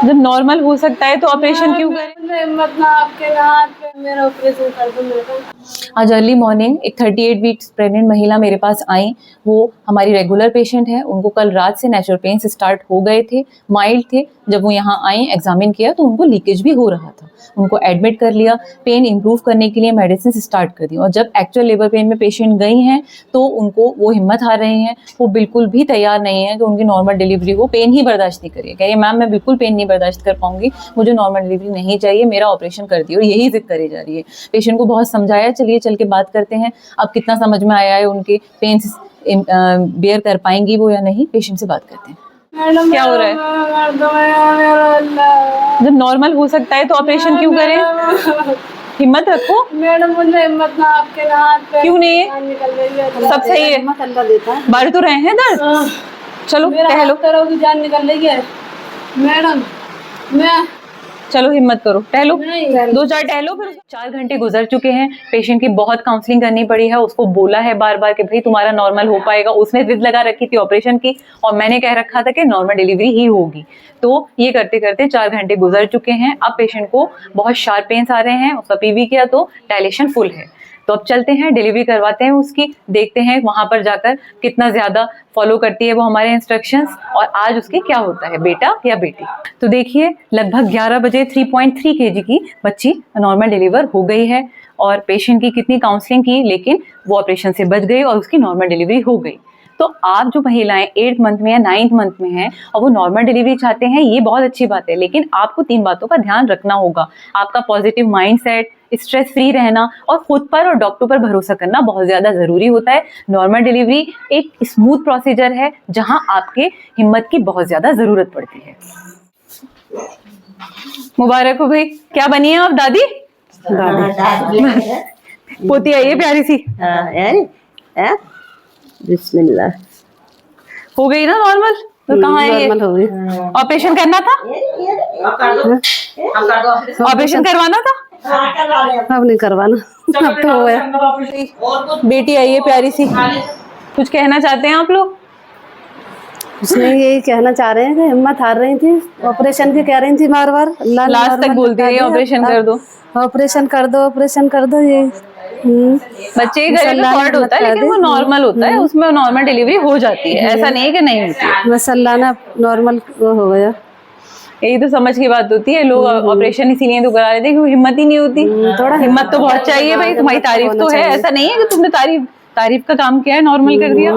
जब नॉर्मल हो सकता है तो ऑपरेशन क्यों करें? हिम्मत ना आपके हाथ पे मेरा ऑपरेशन कर दो मेरे को। आज अर्ली मॉर्निंग एक 38 वीक्स प्रेग्नेंट महिला मेरे पास आई। वो हमारी रेगुलर पेशेंट है। उनको कल रात से नेचुरल पेन्स स्टार्ट हो गए थे, माइल्ड थे। जब वो यहाँ आई, एग्जामिन किया तो उनको लीकेज भी हो रहा था। उनको एडमिट कर लिया, पेन इंप्रूव करने के लिए मेडिसिन स्टार्ट कर दी। और जब एक्चुअल लेबर पेन में पेशेंट गई हैं तो उनको वो हिम्मत हार रही हैं। वो बिल्कुल भी तैयार नहीं है कि उनकी नॉर्मल डिलीवरी हो, पेन ही बर्दाश्त नहीं करिए। कह रही है मैम मैं बिल्कुल पेन नहीं बर्दाश्त कर पाऊंगी, मुझे नॉर्मल डिलीवरी नहीं चाहिए, मेरा ऑपरेशन कर दिए। और यही जिद करी जा रही है। पेशेंट को बहुत समझाया, चलिए चल के बात करते हैं अब कितना समझ में आया है, उनके पेन्स बेयर कर पाएंगी वो या नहीं। पेशेंट से बात करते हैं। क्या हो रहा है? जब नॉर्मल हो सकता है तो ऑपरेशन क्यों करें? हिम्मत रखो मैडम, मुझे हिम्मत ना आपके हाथ पे। क्यों नहीं है? सब सही है, बढ़ तो रहे हैं दर्द। चलो टहलो, जान निकल रही है मैडम। मैं चलो हिम्मत करो, टहलो, 2-4 टहलो। फिर 4 घंटे गुजर चुके हैं। पेशेंट की बहुत काउंसलिंग करनी पड़ी है। उसको बोला है बार बार कि भाई तुम्हारा नॉर्मल हो पाएगा। उसने जिद लगा रखी थी ऑपरेशन की और मैंने कह रखा था कि नॉर्मल डिलीवरी ही होगी। तो ये करते करते 4 घंटे गुजर चुके हैं। अब पेशेंट को बहुत शार्प पेन्स आ रहे हैं। उसका पीवी किया तो डायलेशन फुल है। तो अब चलते हैं, डिलीवरी करवाते हैं उसकी, देखते हैं वहां पर जाकर कितना ज्यादा फॉलो करती है वो हमारे इंस्ट्रक्शंस और आज उसके क्या होता है, बेटा या बेटी। तो देखिए लगभग 11 बजे 3.3 kg की बच्ची नॉर्मल डिलीवर हो गई है। और पेशेंट की कितनी काउंसलिंग की, लेकिन वो ऑपरेशन से बच गई और उसकी नॉर्मल डिलीवरी हो गई। तो आप जो महिलाएं 8th मंथ में या 9th मंथ में हैं और वो नॉर्मल डिलीवरी चाहते हैं, ये बहुत अच्छी बात है। लेकिन आपको 3 बातों का ध्यान रखना होगा। आपका पॉजिटिव माइंडसेट, स्ट्रेस फ्री रहना और खुद पर और डॉक्टर पर भरोसा करना बहुत ज्यादा जरूरी होता है। नॉर्मल डिलीवरी एक स्मूथ प्रोसीजर है जहां आपके हिम्मत की बहुत ज्यादा जरूरत पड़ती है। मुबारक हो भाई। क्या बनी है आप? दादी? पोती आई है प्यारी सी। बिस्मिल्लाह। हो गई ना नॉर्मल? तो कहाँ है ये? ऑपरेशन करना था? ऑपरेशन करवाना था? अब नहीं करवाना, अब तो हो गया। बेटी आई है प्यारी सी। कुछ कहना चाहते हैं आप लोग? उसने यही कहना चाह रहे हैं कि हिम्मत हार रही थी, ऑपरेशन की कह रही थी बार बार। लास्ट तक बोलती रही ऑपरेशन कर दो, ऑपरेशन कर दो, ऑपरेशन कर दो। ये बच्चे के घरेलू वार्ड होता है लेकिन वो नॉर्मल होता है, उसमें नॉर्मल डिलीवरी हो जाती है, ऐसा नहीं है कि नहीं होती। माशाल्लाह ना नॉर्मल हो गया। यही तो समझ की बात होती है। लोग ऑपरेशन इसीलिए तो करा लेते हैं क्योंकि हिम्मत ही नहीं होती। थोड़ा हिम्मत तो बहुत चाहिए भाई। तुम्हारी तारीफ तो है, ऐसा नहीं है कि तुमने तारीफ का काम किया है, नॉर्मल कर दिया।